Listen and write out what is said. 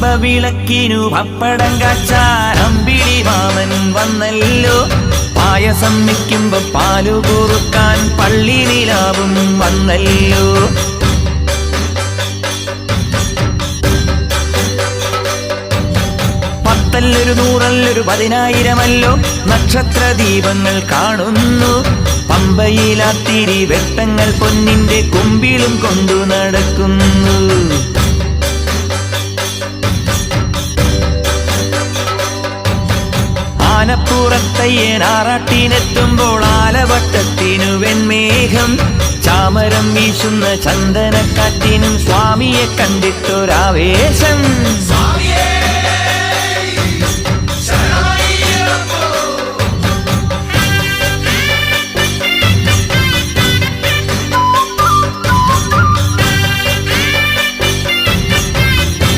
വിളക്കിനു പപ്പടം കാച്ചാൻ അമ്പിളി മാമൻ വന്നല്ലോ. പായസം വയ്ക്കുമ്പോ പാലു കുറുക്കാൻ പള്ളി നിലാവും വന്നല്ലോ. പത്തല്ലൊരു നൂറല്ലൊരു 10,000മല്ലോ നക്ഷത്ര ദീപങ്ങൾ കാണുന്നു. പമ്പയിലാത്തിരി വെട്ടങ്ങൾ പൊന്നിന്റെ കുമ്പിളും കൊണ്ടു നടക്കുന്നു. ആനപ്പുറത്തയ്യൻ ആറാട്ടിനെത്തുമ്പോൾ ആലവട്ടത്തിനു വെൺമേഘം. ചാമരം വീശുന്ന ചന്ദനക്കാറ്റിനും സ്വാമിയെ കണ്ടിട്ടൊരാവേശം.